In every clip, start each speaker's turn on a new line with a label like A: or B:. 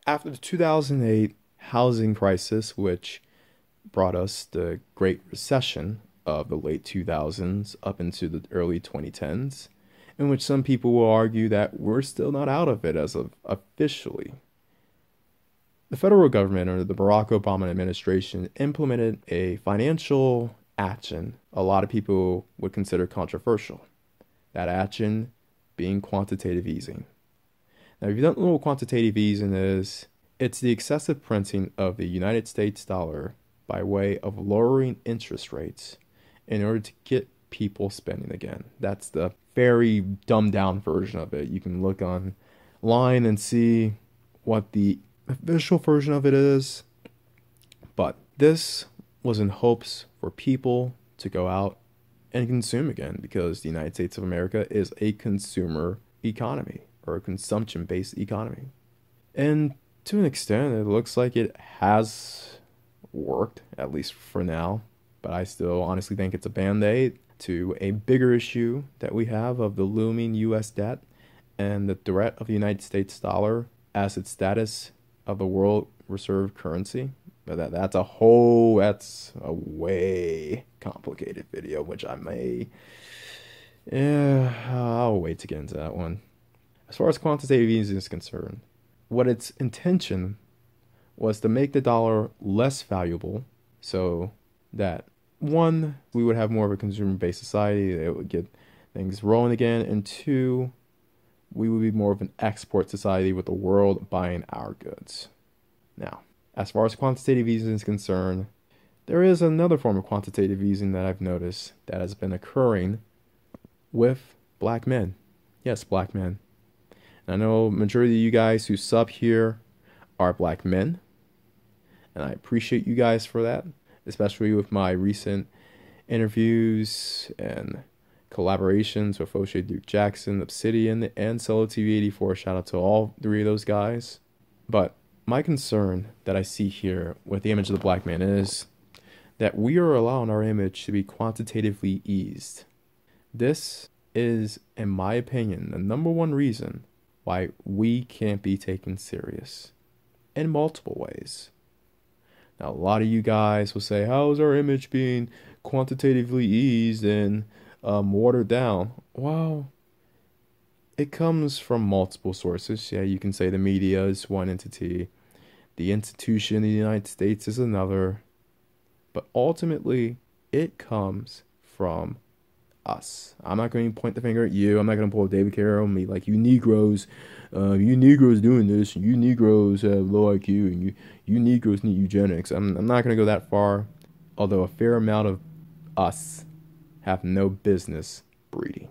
A: After the 2008 housing crisis, which brought us the Great Recession of the late 2000s up into the early 2010s, in which some people will argue that we're still not out of it as of officially. The federal government under the Barack Obama administration implemented a financial action a lot of people would consider controversial. That action being quantitative easing. Now, if you don't know what quantitative easing is, it's the excessive printing of the United States dollar by way of lowering interest rates in order to get people spending again. That's the very dumbed down version of it. You can look online and see what the official version of it is. But this was in hopes for people to go out and consume again, because the United States of America is a consumer economy, or a consumption-based economy. And to an extent, it looks like it has worked, at least for now. But I still honestly think it's a band-aid to a bigger issue that we have of the looming U.S. debt and the threat of the United States dollar as its status of the world reserve currency. But that's a way complicated video, which I'll wait to get into that one. As far as quantitative easing is concerned, what its intention was to make the dollar less valuable so that, one, we would have more of a consumer-based society, it would get things rolling again, and two, we would be more of an export society with the world buying our goods. Now, as far as quantitative easing is concerned, there is another form of quantitative easing that I've noticed that has been occurring with black men. Yes, black men. And I know majority of you guys who sub here are black men, and I appreciate you guys for that, especially with my recent interviews and collaborations with O'Shea Duke Jackson, Obsidian, and Solo TV 84. Shout out to all three of those guys. But my concern that I see here with the image of the black man is that we are allowing our image to be quantitatively eased. This is, in my opinion, the number one reason why we can't be taken serious in multiple ways. Now, a lot of you guys will say, how is our image being quantitatively eased and watered down? Well, it comes from multiple sources. Yeah, you can say the media is one entity. The institution in the United States is another. But ultimately, it comes from us. I'm not going to point the finger at you. I'm not going to pull David Carroll on me like, you Negroes doing this, you Negroes have low IQ, and you Negroes need eugenics. I'm not going to go that far, although a fair amount of us have no business breeding.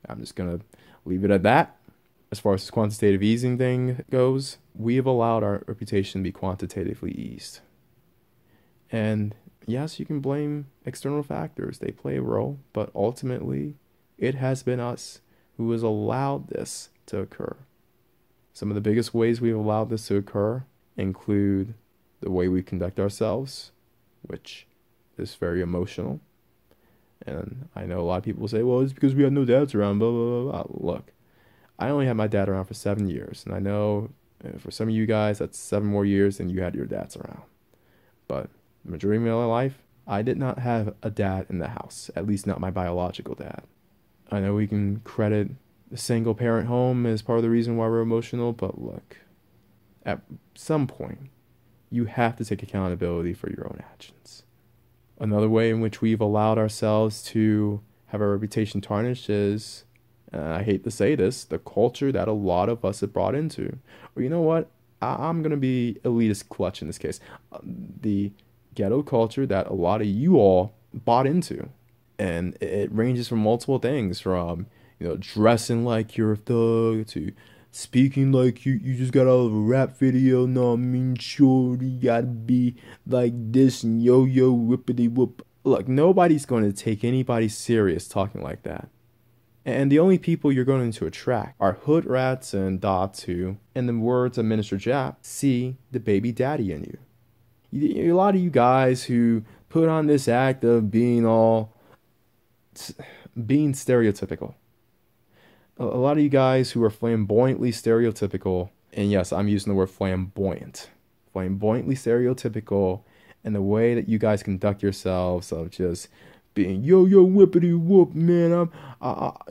A: I'm just going to leave it at that. As far as this quantitative easing thing goes, we have allowed our reputation to be quantitatively eased. And yes, you can blame external factors. They play a role, but ultimately, it has been us who has allowed this to occur. Some of the biggest ways we've allowed this to occur include the way we conduct ourselves, which is very emotional. And I know a lot of people say, well, it's because we had no dads around, blah, blah, blah, blah. Look, I only had my dad around for 7 years. And I know for some of you guys, that's 7 more years than you had your dads around. But the majority of my life, I did not have a dad in the house, at least not my biological dad. I know we can credit the single parent home as part of the reason why we're emotional, but look, at some point, you have to take accountability for your own actions. Another way in which we've allowed ourselves to have our reputation tarnished is, I hate to say this, the culture that a lot of us have brought into. Or you know what? I'm going to be elitist clutch in this case. The ghetto culture that a lot of you all bought into. And it ranges from multiple things, from, dressing like you're a thug, to speaking like you just got out of a rap video. No, I mean, sure, you gotta be like this and yo whippity whoop. Look, nobody's going to take anybody serious talking like that. And the only people you're going to attract are hood rats and dots who, in the words of Minister Jap, see the baby daddy in you. A lot of you guys who put on this act of being stereotypical. A lot of you guys who are flamboyantly stereotypical And yes, I'm using the word flamboyant. Flamboyantly stereotypical in the way that you guys conduct yourselves of just being yo whippity whoop man,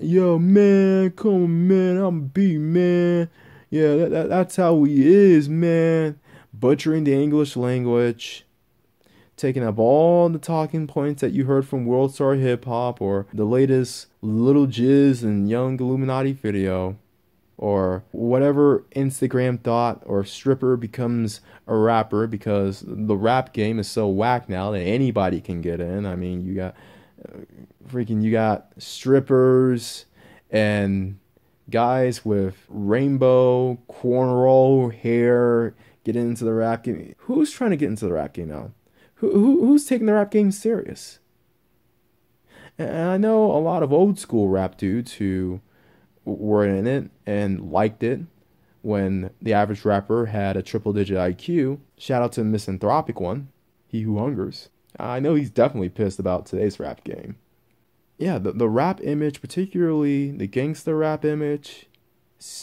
A: yo man, come on man, I'm B man, yeah that's how he is man, butchering the English language, taking up all the talking points that you heard from World Star Hip Hop or the latest Little Jizz and Young Illuminati video, or whatever Instagram thought or stripper becomes a rapper, because the rap game is so whack now that anybody can get in. I mean, you got strippers and guys with rainbow cornrow hair get into the rap game. Who's trying to get into the rap game now? Who's taking the rap game serious? And I know a lot of old school rap dudes who were in it and liked it when the average rapper had a triple digit IQ. Shout out to the misanthropic one, he who hungers. I know he's definitely pissed about today's rap game. Yeah, the rap image, particularly the gangster rap image,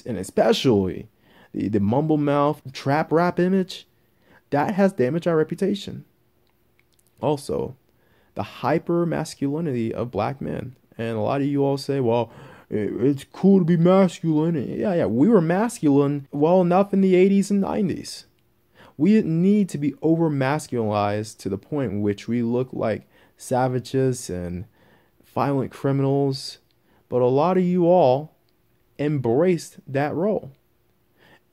A: and especially the mumble mouth trap rap image, that has damaged our reputation. Also, the hyper masculinity of black men. And a lot of you all say, well, it's cool to be masculine. Yeah, we were masculine well enough in the 80s and 90s. We didn't need to be over masculinized to the point in which we look like savages and violent criminals. But a lot of you all embraced that role.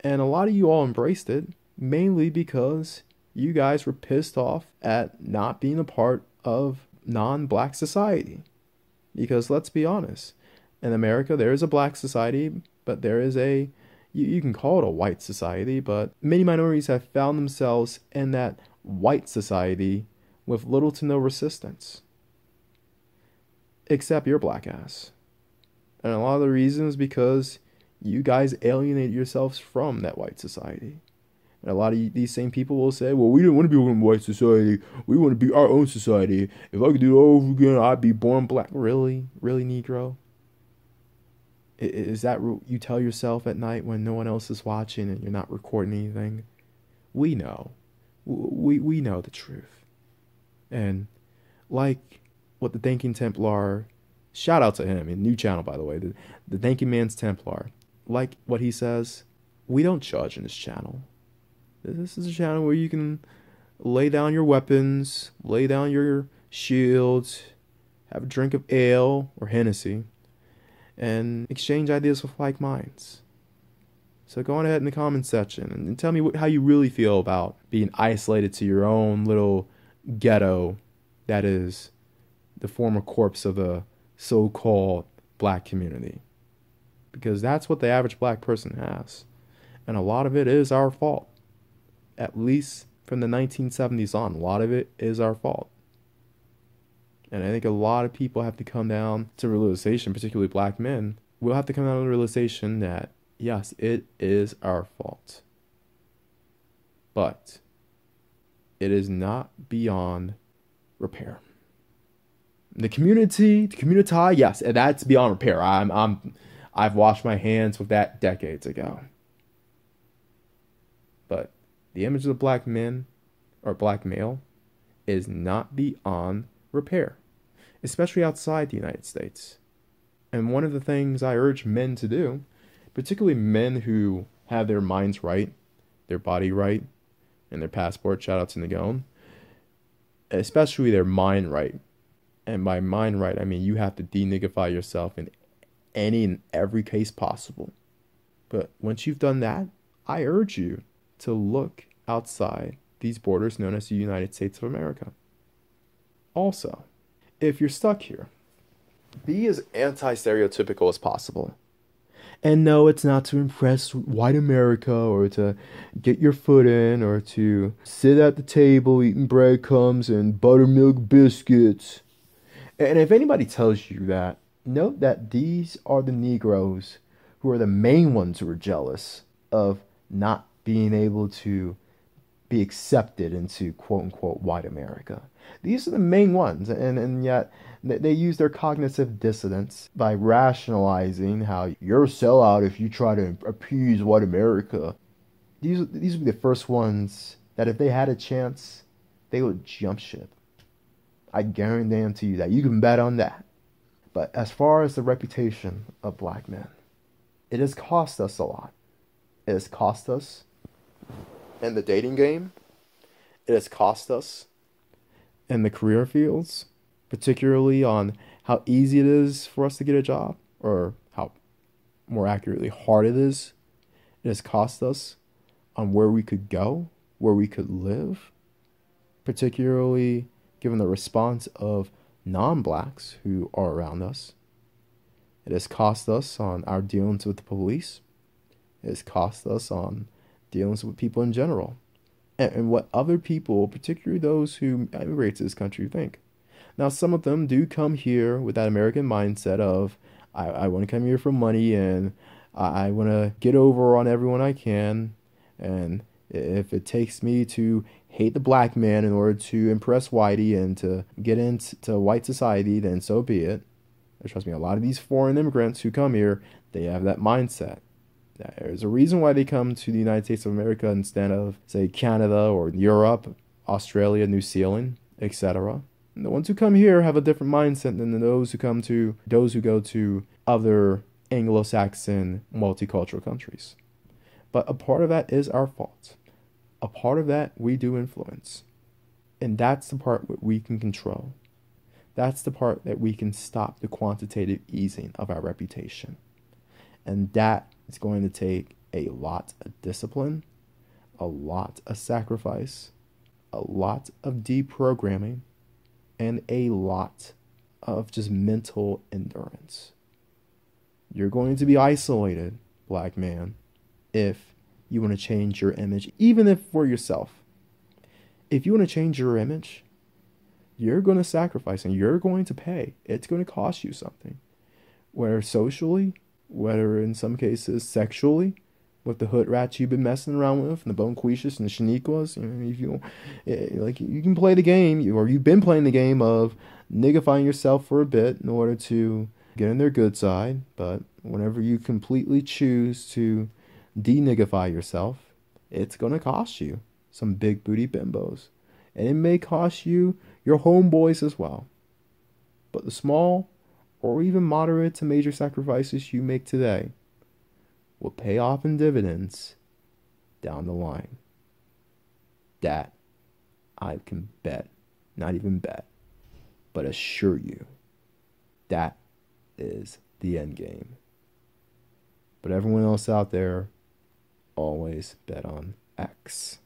A: And a lot of you all embraced it mainly because you guys were pissed off at not being a part of non-black society. Because let's be honest, in America there is a black society, but there is you can call it a white society, but many minorities have found themselves in that white society with little to no resistance. Except your black ass. And a lot of the reasons because you guys alienated yourselves from that white society. And a lot of these same people will say, well, we didn't want to be in white society. We want to be our own society. If I could do it over again, I'd be born black. Really? Really, Negro? Is that what you tell yourself at night when no one else is watching and you're not recording anything? We know. We know the truth. And like what the Thanking Templar, shout out to him, a new channel by the way, the Thanking Man's Templar, like what he says, we don't judge in this channel. This is a channel where you can lay down your weapons, lay down your shields, have a drink of ale or Hennessy, and exchange ideas with like minds. So go on ahead in the comments section and tell me how you really feel about being isolated to your own little ghetto that is the former corpse of the so-called black community. Because that's what the average black person has. And a lot of it is our fault. At least from the 1970s on, a lot of it is our fault. And I think a lot of people have to come down to realization, particularly black men, will have to come down to the realization that, yes, it is our fault. But it is not beyond repair. The community, yes, that's beyond repair. I've washed my hands with that decades ago. But the image of the black men or black male is not beyond repair, especially outside the United States. And one of the things I urge men to do, particularly men who have their minds right, their body right, and their passport, shout out to Nagone, especially their mind right. And by mind right, I mean you have to de-niggify yourself in any and every case possible. But once you've done that, I urge you to look outside these borders known as the United States of America. Also, if you're stuck here, be as anti-stereotypical as possible. And no, it's not to impress white America or to get your foot in or to sit at the table eating breadcrumbs and buttermilk biscuits. And if anybody tells you that, note that these are the Negroes who are the main ones who are jealous of not being able to be accepted into quote-unquote white America. These are the main ones, and yet they use their cognitive dissonance by rationalizing how you're a sellout if you try to appease white America. these would be the first ones that if they had a chance, they would jump ship. I guarantee you that. You can bet on that. But as far as the reputation of black men, it has cost us a lot. It has cost us in the dating game. It has cost us in the career fields, particularly on how easy it is for us to get a job, or how more accurately hard it is. It has cost us on where we could go, where we could live, particularly given the response of non-blacks who are around us. It has cost us on our dealings with the police. It has cost us on dealings with people in general. And what other people, particularly those who immigrate to this country, think. Now, some of them do come here with that American mindset of, I want to come here for money, and I want to get over on everyone I can. And if it takes me to hate the black man in order to impress whitey and to get into white society, then so be it. Trust me, a lot of these foreign immigrants who come here, they have that mindset. There's a reason why they come to the United States of America instead of, say, Canada or Europe, Australia, New Zealand, etc. And the ones who come here have a different mindset than those who go to other Anglo-Saxon multicultural countries. But a part of that is our fault. A part of that we do influence. And that's the part that we can control. That's the part that we can stop the quantitative easing of our reputation. And that is going to take a lot of discipline, a lot of sacrifice, a lot of deprogramming, and a lot of just mental endurance. You're going to be isolated, black man, if you want to change your image, even if for yourself. If you want to change your image, you're going to sacrifice and you're going to pay. It's going to cost you something. Whether socially, whether in some cases sexually, with the hood rats you've been messing around with, and the Bonquishas and the Shaniquas. If you can play the game, or you've been playing the game of niggifying yourself for a bit in order to get in their good side. But whenever you completely choose to de-niggify yourself, it's going to cost you some big booty bimbos. And it may cost you your homeboys as well. But the small or even moderate to major sacrifices you make today will pay off in dividends down the line. That I can bet, not even bet, but assure you, that is the end game. But everyone else out there, always bet on X.